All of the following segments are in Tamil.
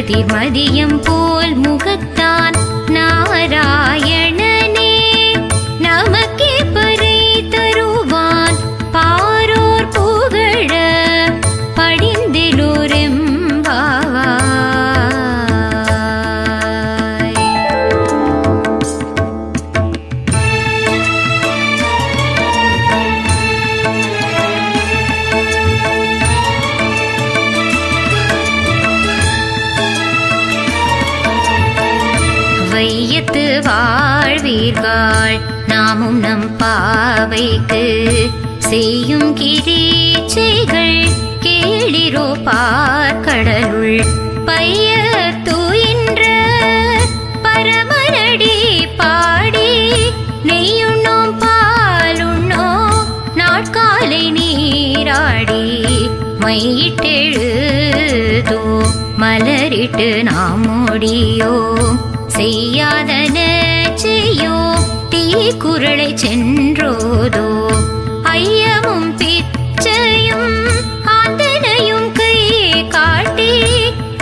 கதிர்மதியம் போல் முகத்தான் நாராயணனே நமக்கே பறை தருவான் பாரோர் புகழ படிந்திலோரெம்பாவாய். வையத்து வாழ்வீர்கள் நாமும் நம் பாவைக்கு செய்யும் கிரீச்சைகள் கேளிரோ பார்க்கடலுள் பைய தூயின்ற பரமனடி பாடி நெய்யுண்ணோம் பாலுண்ணோம் நாட்காலை நீராடி மையிட்டெழுதோ மலரிட்டு நாம் முடியோ செய்யாதன செய்யோ தீக்குறளை சென்றோதோ ஐயமும் பிச்சையும் ஆந்தனையும் கை காட்டி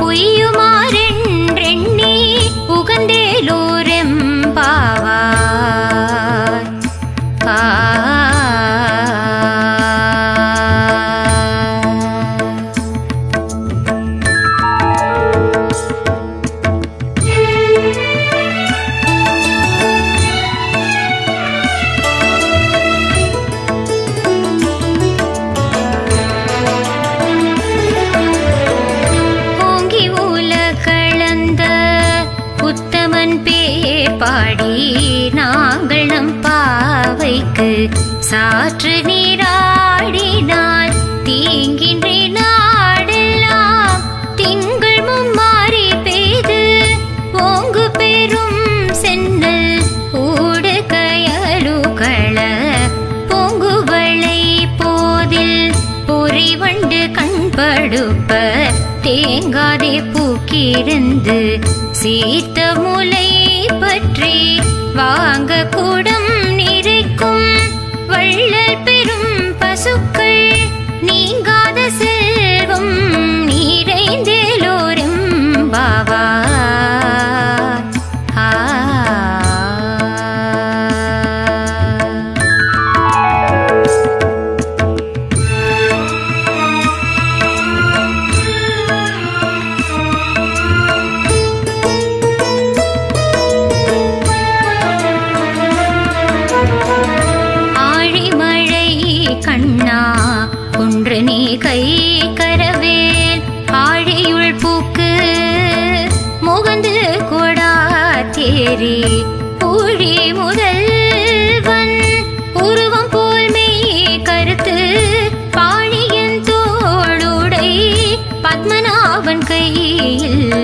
பொய்யுமாறென்றெண்ணி உகந்தேலோரெம்பாவாய். பாடி நாங்கள் நம் பாவைக்கு சாற்று நீராடினால் தீங்கின்றி நாடெல்லாம் திங்கள் மும்மாறி பெய்து ஓங்கு பெரும் சென்னல் ஊடு கயலுகள பொங்குவளை போதில் பொறிவண்டு கண்படுப்ப தேங்காதே பூக்கிருந்து சீர்த்த முலை பற்றி வாங்க கூடம் நிறைக்கும் வள்ளல் பெரும் பசுக்கள் நீங்காத செல்வம் நிறைந்தேலோரெம்பாவாய். ஒன்று நீ கை கரவேல் ஆழியுள் பூக்கு முகந்து கொடா தேரி ஊழி முதல்வன் உருவம் போல் மெய் கருத்து பாழியன் தோளுடை பத்மநாபன் கையில்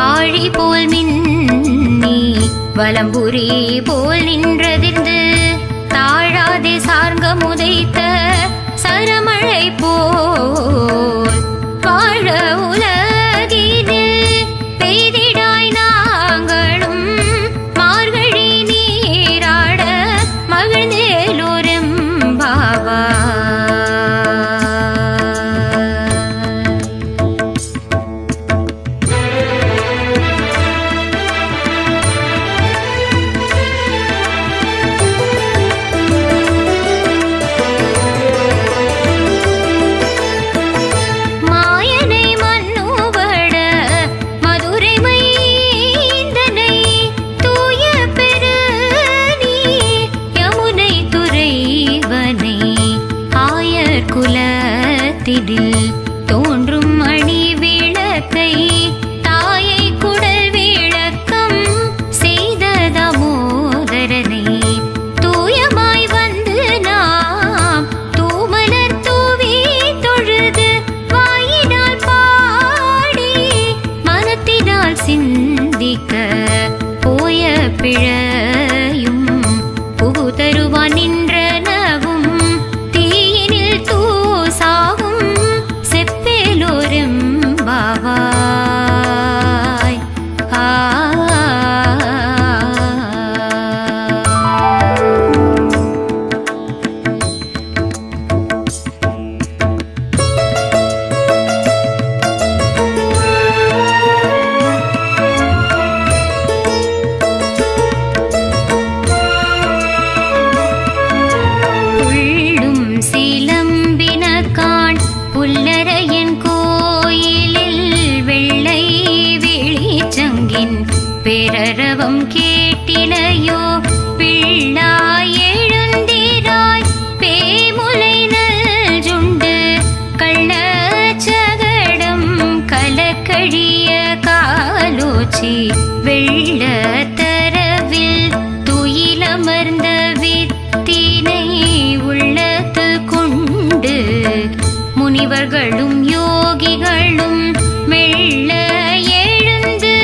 ஆழி போல் மின்னி வலம்புரி போல் நின்றதிர்ந்து தாழாதே சார்ங்க முதைத்த சரமழை போல் வாழ உலகினில் பெய்திடாய் நாங்களும் மார்கழி நீராட மகிழ்ந்தேலோரெம்பாவாய். குலத்திடில் தோன்றும் மணி விளக்கை தாயை குடல் விளக்கம் செய்த தாமோதரனை தூயமாய் வந்து நாம் தூமலர் தூவி தொழுது வாயினால் பாடி மனத்தினால் சிந்திக்க போய பிழையும் புகு தருவான் நின்றனவும் தீயினில் தூசாவும் செப்பேலோரெம்பாவாய். பேச்சரவம் கேட்டிலையோ பிள்ளாய் எழுந்திராய் பேமுலை நல்ஜுண்டு கள்ளச்சகடம் கலக்கழிய காலோச்சி வெள்ள தரவில் துயிலமர்ந்த வித்தினை உள்ளத்து கொண்டு முனிவர்களும் யோகிகளும் மெல்ல எழுந்து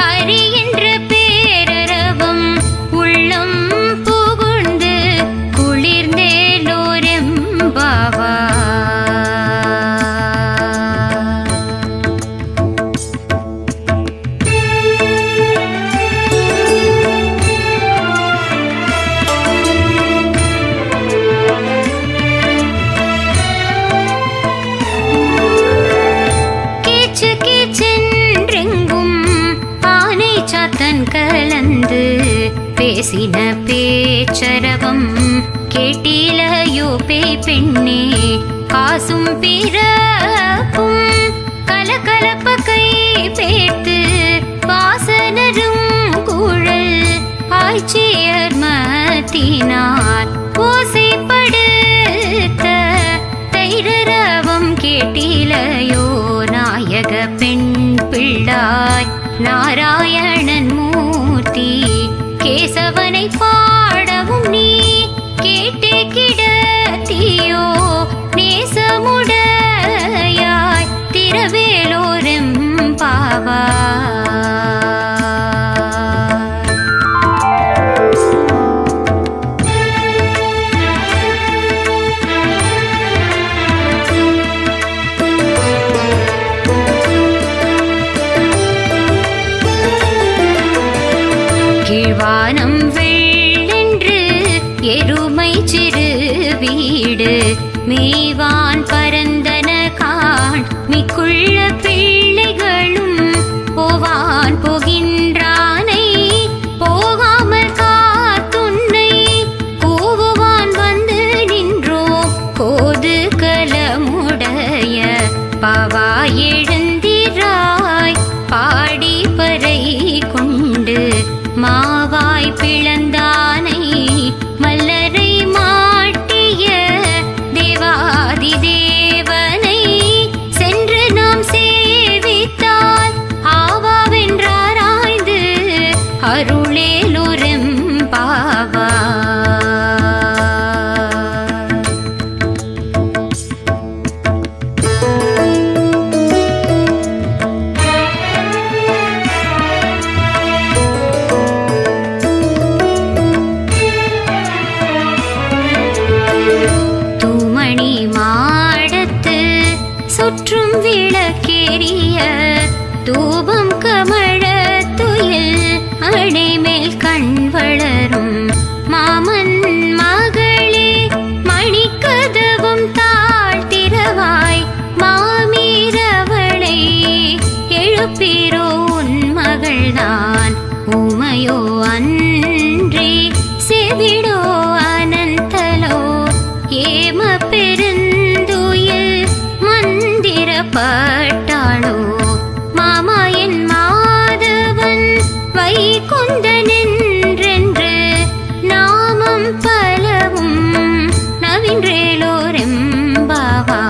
அறிகின்ற பேரரவம் உள்ளம் புகுந்து குளிர்ந்தேலோரெம்பாவா. கலந்து பேசின பேச்சரவம் கேட்டிலையோ பேய் பெண்ணே காசும் பிறப்பும் கலகலப்ப கை பேர்த்து வாசனரும் குழல் ஆய்ச்சியர் மத்தினார் ஓசைப்படுத்த தைரரவம் கேட்டிலையோ நாயக பெண் பிள்ளாய் நாராயணன் மூர்த்தி கேசவனை பாடவும் நீ கேட்டே கிடத்தியோ நேசமுடையாய் திரவேலோரெம்பாவா. கீழ்வானம் வெள்ளென்று எருமை சிறு வீடு மேவான் பரந்தன காண் மிக்குள்ள பிள்ளைகளும் போவான் போகின்றானை போகாமல் காத்துன்னை கூவுவான் வந்து நின்றோ கோது கலமுடைய பாவா எழுந்திராய் பாடி பறை கொண்டு மாவாய் பிளந்தானை மல்லரை மாட்டிய தேவாதி தேவனை சென்று நாம் சேவித்தால் ஆவாவென்றாராய்ந்து அருளேலோரெம்பாவா. சுற்றும் விளக்கேறிய தூபம் கமழ துயில் அடைமேல் கண் வளரும் மாமன் மகளே மணிக்கதவும் தாழ்த்திரவாய் மாமீரவளை எழுப்பிரோ உன் மகள்தான் உமையோ அன்றே செவிடோ அனந்தலோ ஏம பெருந்துயில் மந்திரப்பட்டாளோ மாமா என் மாதவன் வைகுந்தனென்றென்று நாமம் பலவும் நவின்றேலோரெம்பாவா.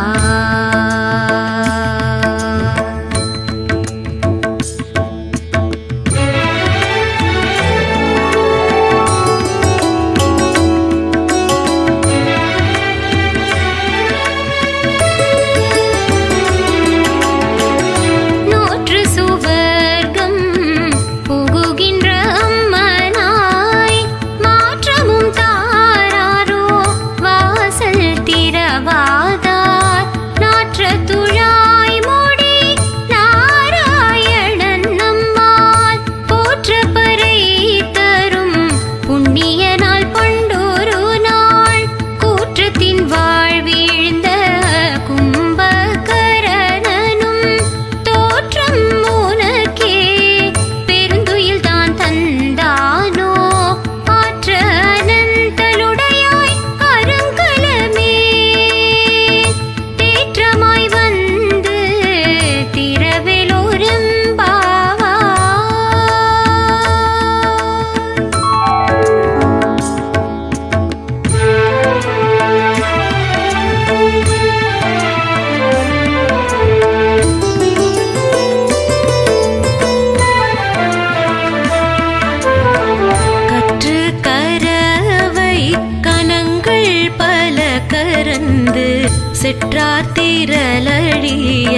செற்றார் திரளழிய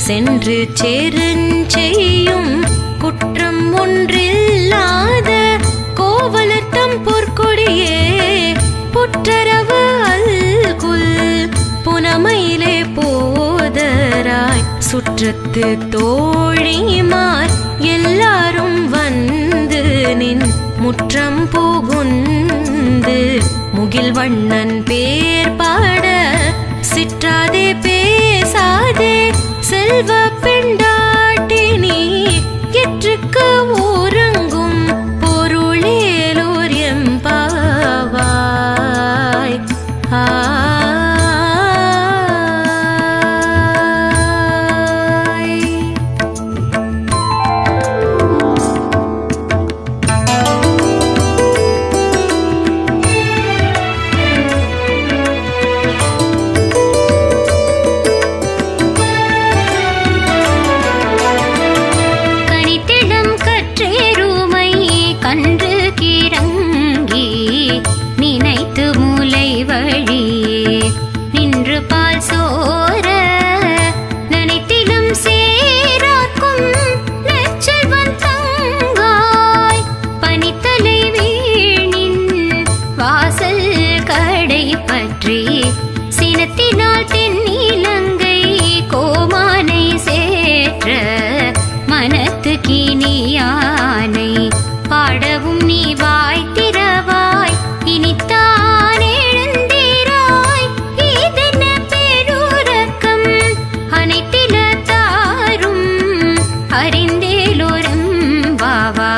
சென்று சேருஞ்செய்யும் குற்றம் ஒன்றில்லாத கோவலத்தம் பொற்கொடியே புற்றரவு அல்குல் புனமையிலே போதராய் சுற்றத்து தோழிமார் எல்லாரும் வந்து நின் முற்றம் புகுந்து முகில் வண்ணன் பேர் பாட சிற்றாதே பேசாதே செல்வ பெண்டாட்டினி எற்றுக்கு ஊரங்கும் பொருளேலோர் எம்பாவாய். கன்று கிறங்கி நினைத்து மூலை வழியே நின்று பால் சோர நனைத்திலும் சேராக்கும் நெச்சல்வன் தங்காய் பனித்தலை வீணின் வாசல் கடை பற்றி சினத்தினால் தென்னிலங்கை கோமானை சேற்ற மனத்து கினியானை பாடவும் நீ வாய் திறவாய் இனித்தான் எழுந்தீராய் இதென்ன பெருரக்கம் அனைத்தில தாரும் அறிந்தேலோரும் வாவாய்.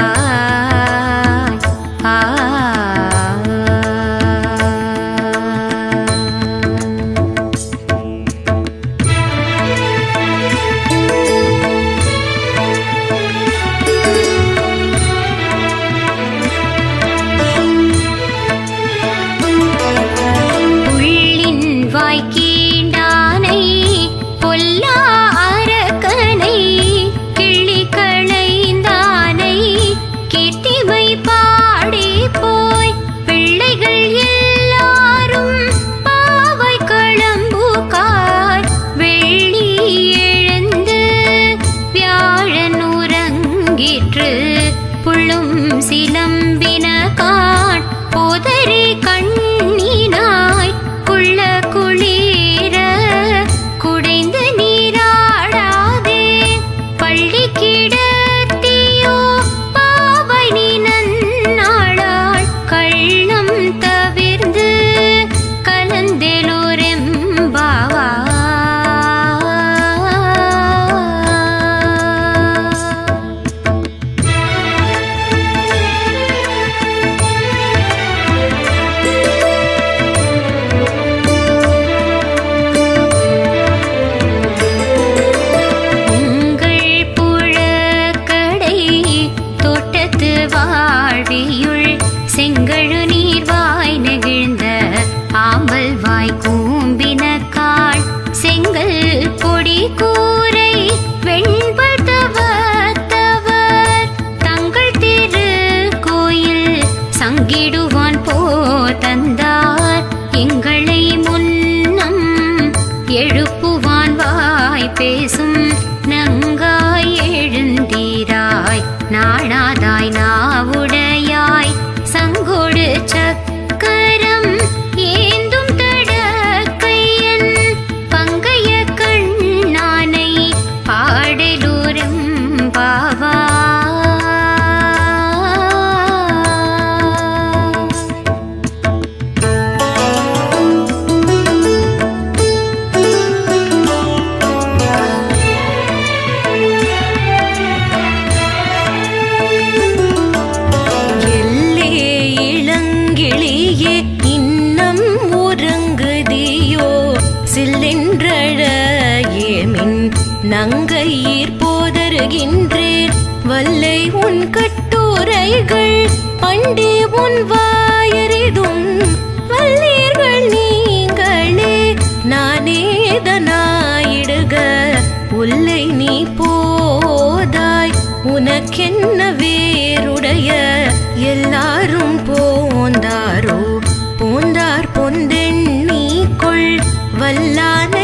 கீண்டானை பொல்லா அரக்கனை கிள்ளி களைந்தானை கீர்த்திமை பாடி போய் பிள்ளைகள் எல்லாரும் பாவை களம்புகார் வெள்ளி எழுந்து வியாழன் உறங்கிற்று புள்ளும் சிலம்பின காட் போதரை கண்ணினாய் குள்ள குளிர குடைந்து நீராடாதே பள்ளி கிடத்தியோ பாவை நீ நன்னாளாள் கள்ளம் தவிர்ந்து கலந்தெலோரெம்பாவா. செங்கழு நீர் வாய் நெகிழ்ந்த ஆம்பல் வாய் கூம்பினக்காள் செங்கல் பொடி கூரை வெண்பல் தவத்தவர் தங்கள் திரு கோயில் சங்கிடுவான் போ தந்தார் எங்களை முன்னம் எழுப்புவான் வாய் பேசும் நங்காய் எழுந்தீராய் நாடாதாய் நாவுடையாய் சங்கொடு சக்கரம் ஏந்தும் தடக்கையன் பங்கைய கண்ணானை பாடலூரும் பாவா. இன்னம் உறங்குதியோ சில்லென்றழ ஏமின் நங்கையீர் போதருகின்றேன் வல்லை உன் கட்டுரைகள் பண்டே உன் வாயறிதும் வல்லீர்கள் நீங்களே நானேதனாயிடுக உல்லை நீ போதாய் உனக்கென்ன வேறுடைய எல்லாரும் போந்தாரோ போந்தார் பொந்தெண்ணி கொள் வல்லான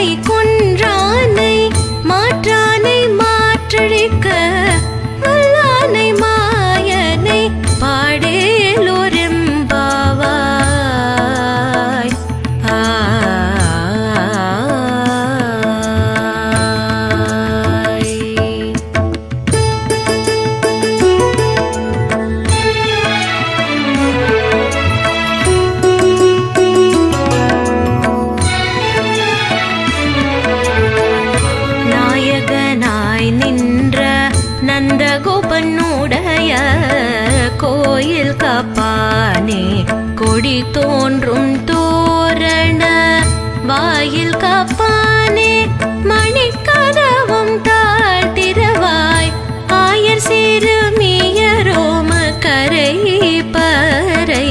நந்தகோபனுடைய கோயில் காப்பானே, கொடி தோன்றும் தோரண வாயில் காப்பானே, மணிக்கதவும் தாழ்த்திரவாய் ஆயர் சிறுமியரோம கரை பறை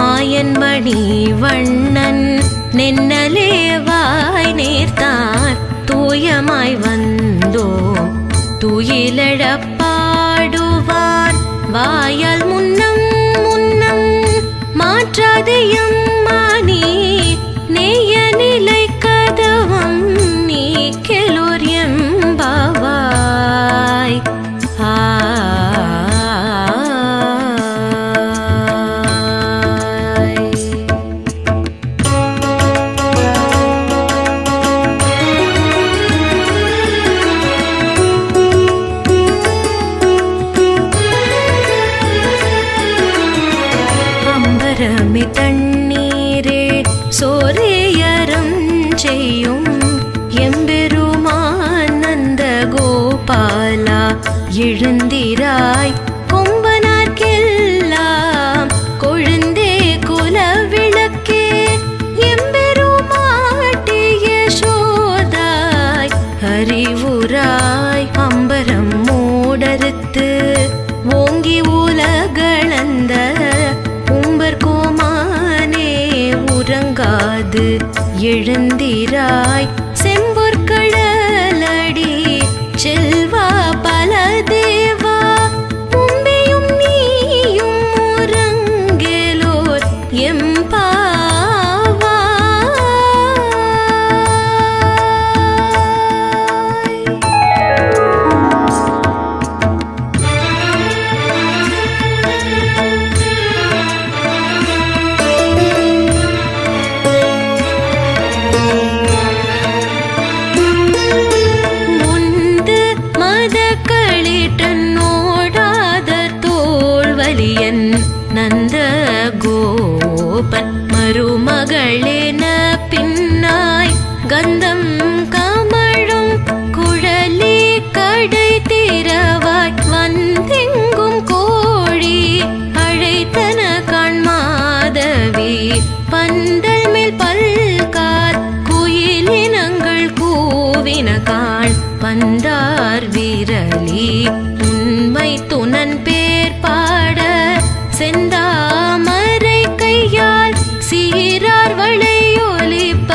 மாயன் மணி வண்ணன் நென்னலேவாய் நேர்த்தான் தூயமாய் வந்தோம் துயிலழப் பாடுவான் வாயால் முன்னம் முன்னம் மாற்றாதையும் மானி நேய நிலை கதவம் நீ கெலோர் எம்பாவாய். தண்ணீரே சோரேயரம் செய்யும் எம்பெருமான் நந்த கோபாலா எழுந்திராய் கொம்பனார்க்கெல்லாம் கொழுந்தே குல விளக்கே எம்பெருமாட்டிய சோதாய் அறிவுராய் அம்பரம் மூடறுத்து ஓங்கி உலகளந்த கோமானே உறங்காது எழுந்திராய் செம்பொற்கடலடி செல்வா பல தேவா உம்பியும் நீயும் உறங்கேலோர் எம்பா. நந்த கோபன் மருமகளென பின்னாய் கந்தம் கமழும் குழலி கடை திரவாய் வந்தெங்கும் கோழி அழைத்தன காண்மாதவி பந்தல் மேல் பல்கார் குயிலினங்கள் கூவின காண் பந்தார் விரலி உண்மை துணன் பேர் பாட செந்தாமரை கையால் சீரார் வளையொலிப்ப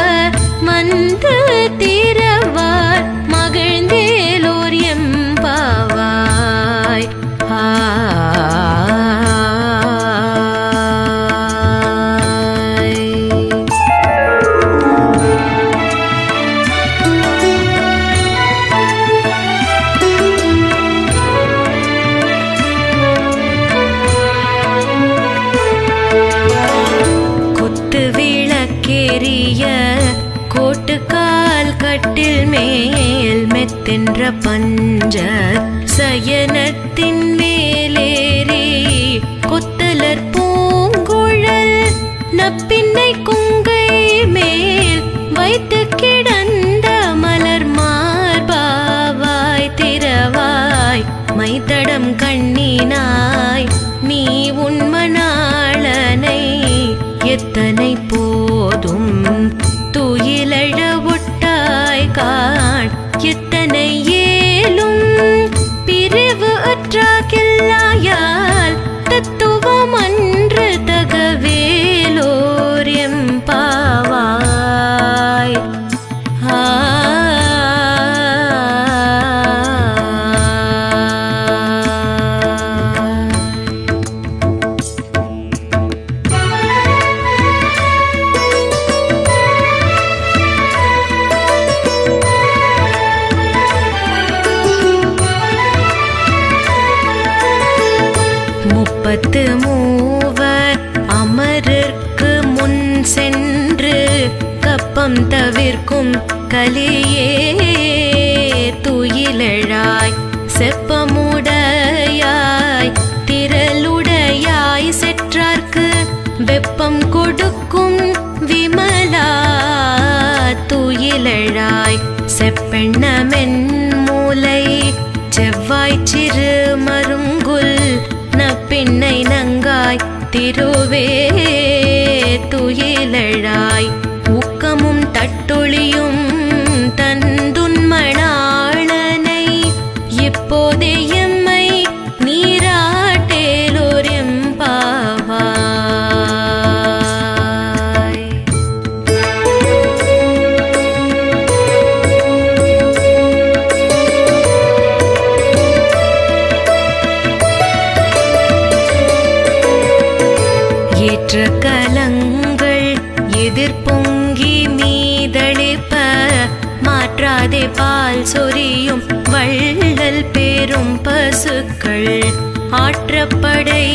மந்து திரவார் மகிழ்ந்தேலோர் எம்பாவாய். கோட்டுக்கால் கட்டில் மேல் மெத்தென்ற பஞ்ச சயனத்தின் மேலேறி கொத்தலர் பூங்குழல் நப்பின்னை குங்கை மேல் வைத்து கிடந்த மலர் மார்பாவாய் திரவாய் மைத்தடம் கண்ணினாய் நீ உண்மனாளனை எத்தனை போதும் துயிலழ ஒட்டாய் காண் எத்தனை ஏலும் பிரிவு அற்றாகில்லாயால் தத்துவம் அன்று தகவேலோர் எம்பாவாய். முப்பத்து மூவர் அமரர்க்கு முன் சென்று கப்பம் தவிர்க்கும் கலியே துயிலழாய் செப்பமுடையாய் திரளுடையாய் செற்றார்க்கு வெப்பம் கொடுக்கும் விமலா துயிலழாய் செப்பெண்ணமென் மூலை செவ்வாய்ச்சி சிறு மருங்குல் நப்பின்னை நங்காய் திருவே துயிலழாய் ஊக்கமும் தட்டொழியும் தந்துன்மணாளனை இப்போதே எம்மை நீராட்டேலோர் எம்பாவாய். ஏற்ற கலங்கள் எதிர்பொங்கி மீதளிப்ப மாற்றாதே பால் சொரியும் வள்ளல் பேரும் பசுக்கள் ஆற்றப்படைத்தான்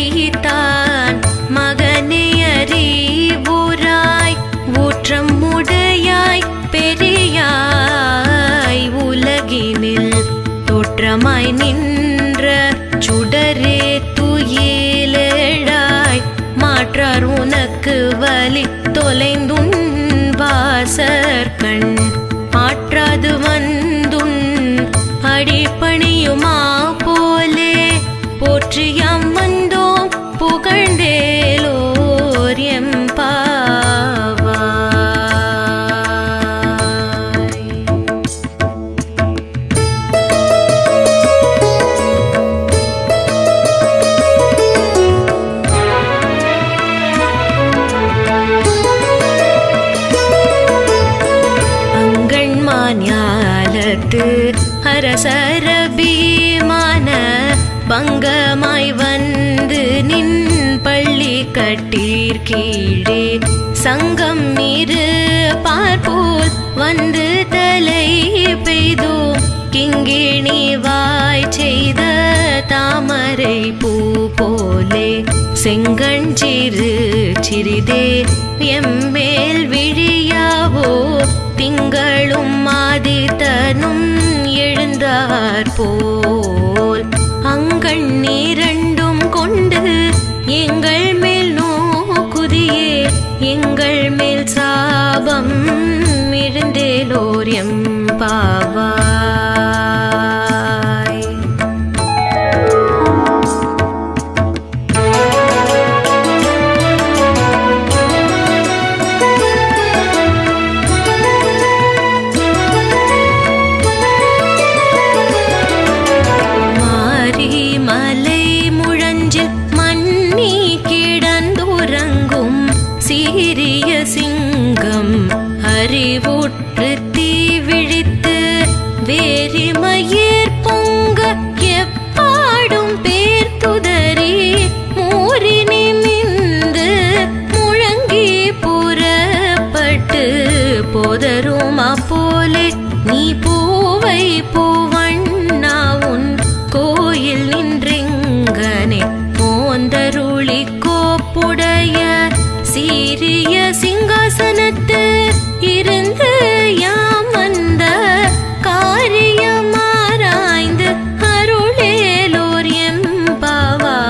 மகனே அறிவுராய் ஊற்றம் உடையாய் பெரியாய் உலகினில் தோற்றமாய் நின்ற சுடரே துயிலழாய் மாற்றார் உனக்கு வலி தொலைந்துன் வாசற்கண் ஆற்றாது வந்துன் அடிப்பணியுமா போலே போற்றியாம் வந்தோம் புகழ்ந்தேலோர் எம்பாவாய். ஞாலத்து அரசர பீமான பங்கமாய் வந்து நின் பள்ளி கட்டீர் கீழே சங்கம் இரு பார்ப்போல் வந்து தலை பெய்தோ கிங்கிணி வாய் செய்த தாமரை பூ போலே செங்கஞ்சிறு சிறிதே எம்மேல் விழியாவோ திங்களும் ஆதித்தனும் எழுந்தார் போல் அங்கள் நீரண்டும் கொண்டு எங்கள் மேல் நோக்குதியே எங்கள் மேல் சாபம் எழுந்தேலோர் எம்பாவாய். மலை முழஞ்சில் மன்னி கிடந்துறங்கும் சீரிய சிங்கம் அறிவுற்று தீ விழித்து வேரிமயிர் பொங்க எப்பாடும் பேர் துதறி மூறி நிமிந்து முழங்கி புறப்பட்டு போதருமா போலே நீ பூவை பூவண்ணா உன் கோயில் நின்றெங்கனே போந்தருளி கோப்புடைய சீரிய சிங்காசனத்து இருந்து யாம் வந்த காரியமாராய்ந்து அருளேலோர் எம்பாவாய்.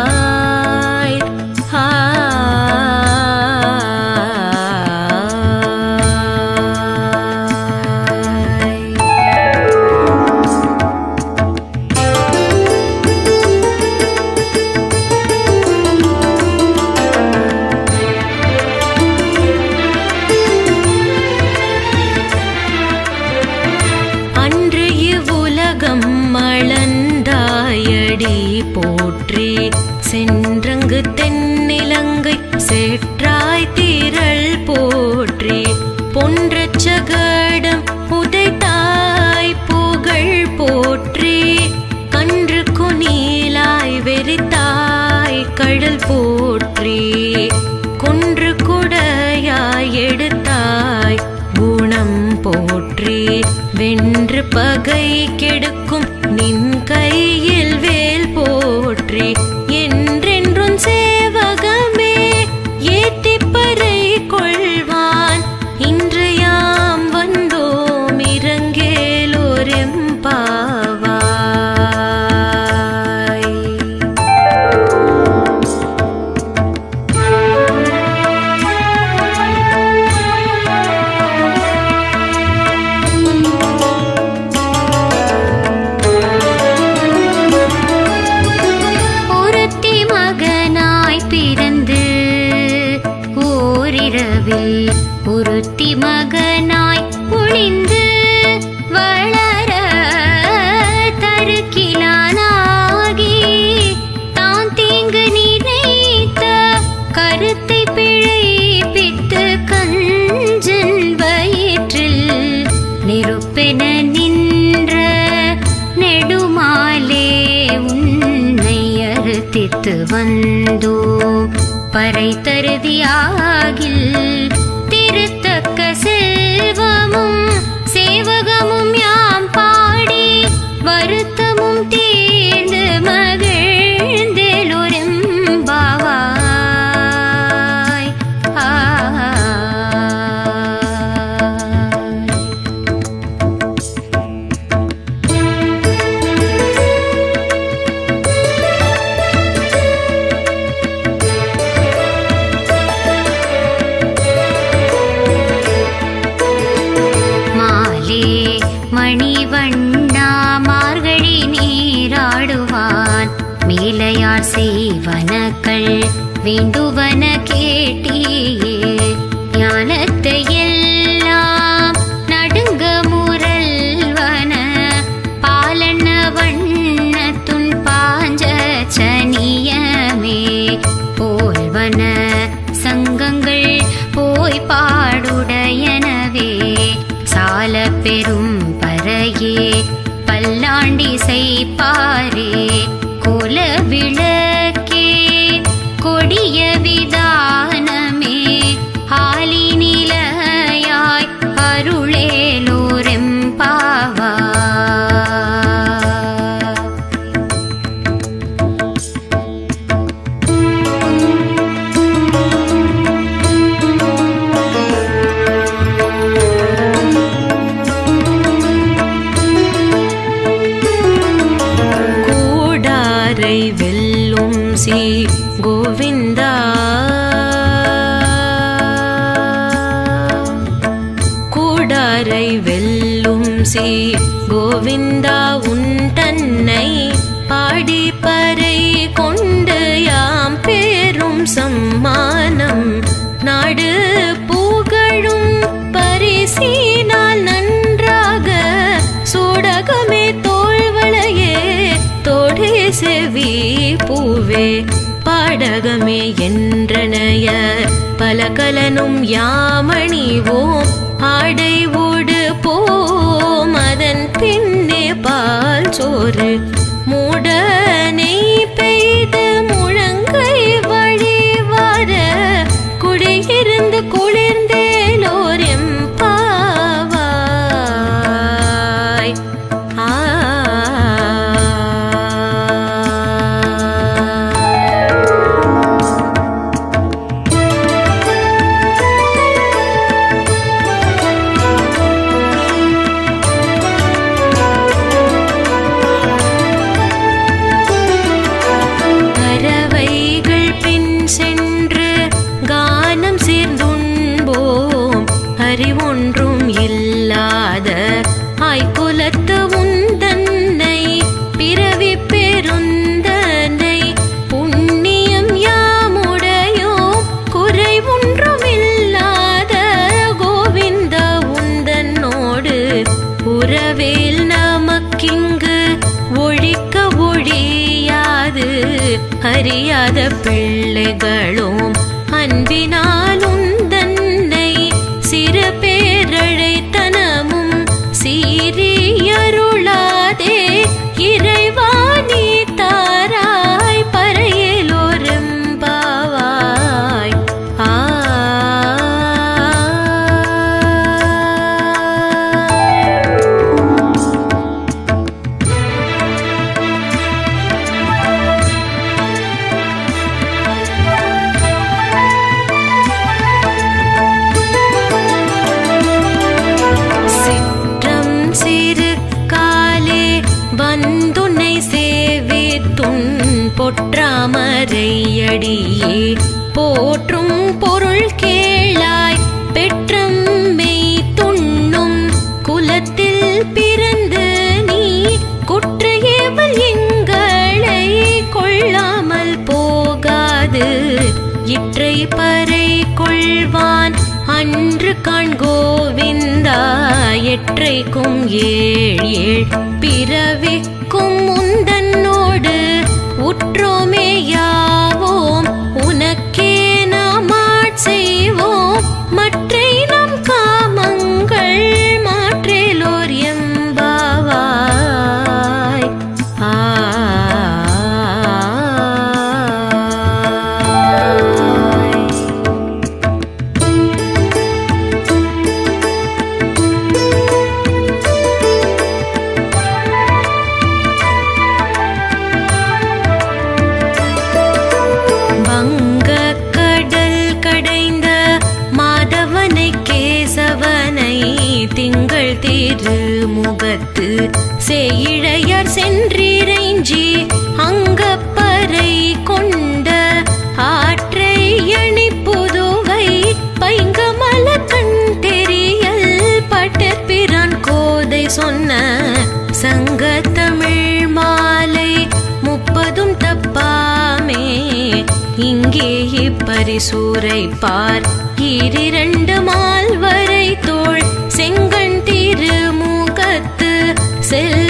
மளந்தாயடி போற்றி சென்றங்கு தென்னிலங்கை சேற்றாய் தீரல் போற்றி பொன்றச்சகடம் உதைத்தாய் புகழ் போற்றி கன்று குனிலாய் வெறித்தாய் கடல் போற்றி குன்று குடையாய் எடுத்தாய் குணம் போற்றி வென்று பகை கெடுக்கும் நின் கையில் வேல் போற்றி என்றென்றும் சேவகமே ஏத்திப்பறை கொள்வான் இன்று யாம் வந்தோம் இறங்கேலோர் எம்பாவாய். ஒருத்தி மகனாய் ஒளிந்து வளர தருக்கிலானாகி தான் தீங்கு நினைத்த கருத்தை பிழைப்பித்து கஞ்சன் வயிற்றில் நெருப்பென நின்ற நெடுமாலே உன்னை அறுத்தித்து வந்தோ பறை தருதியாகில் திருத்தக்க செல்வமும் சேவகமும் யாம் பாடி வருத்தமும் தீர்ந்து மகிழ்ந்தெழும்பவாய். மணிவண்ணா மார்கழி நீராடுவான் மேலையார் செய்வனக்கள் வேண்டுவன கேட்டியே ஞானத்தை எல்லாம் நடுங்க முரல்வன பாலன வண்ணத்துன் பாஞ்ச சனியமே போல்வன சங்கங்கள் போய் பாடுடையனவே சால பெரும் பறையே பல்லாண்டி செய்பாரே கோல விளக்கே கொடிய விதானமே ஆலி நிலையாய் அருளேலோரெம்பாவா. வெல்லும் சி கோவிந்தா கூடாரை வெல்லும் சி கோவிந்தா உன் தன்னை பாடி பறை கொண்டு யாம் பேரும் சம்மானம் நாடு புகழும் பரிசினால் நன்றாக சூடகமே தோள்வளையே தோடே செவி பூவே பாடகமே என்றனைய பலகலனும் யாமணிவோம் ஆடை ஓடு போம் அதன் பின்னே பால் சோறு மூடனை பெய்து முழங்கை வழி வர குடியிருந்து குளிர்ந்தேலோர் எம்பாவாய். அறிவொன்றும் இல்லாத ஆய்குலத்து உந்தன்னை பிறவி பெருந்தனை புண்ணியம் யாமுடையோ குறைவொன்றும் இல்லாத கோவிந்த உந்தன்னோடு உறவேல் நமக்கிங்கு ஒழிக்க ஒழியாது அறியாத பிள்ளைகளும் அன்பினால் உந்தன்னை சிறு பேரழைத்தனமும் சீரியருளாதே இறைவா நீ தாராய் பறையலோரெம்பாவாய். வந்துன்னை சேவித்துன் பொற்றாமரையடியே போற்றும் பொருள் கேளாய் பெற்றம்மை துண்ணும் குலத்தில் பிறந்து நீ குற்றையேவல் எங்களை கொள்ளாமல் போகாது இற்றை பறை கொள்வான் அன்று பிறவிக்கும் ஏழ் பிறவிக்கும் முந்தன்னோடு உற்றோமே யாவோம் உனக்கே நாம் செய்வோம் மற்றை நம் காமங்கள் மாற்றேலோர் எம்பாவாய். திங்கள் திருமுகத்து சேயிழையர் சென்றிறைஞ்சி அங்கப்பறை கொண்ட ஆற்றை அணி புதுவை பைங்கமல கண் தெரியல் பட்டபிரான் கோதை சொன்ன சங்கத்தமிழ் மாலை 30 தப்பாமே. இங்கே இப்பரிசூரை பார் 2 மால் வரை தோள் செங்கண் திருமுகத்து செல்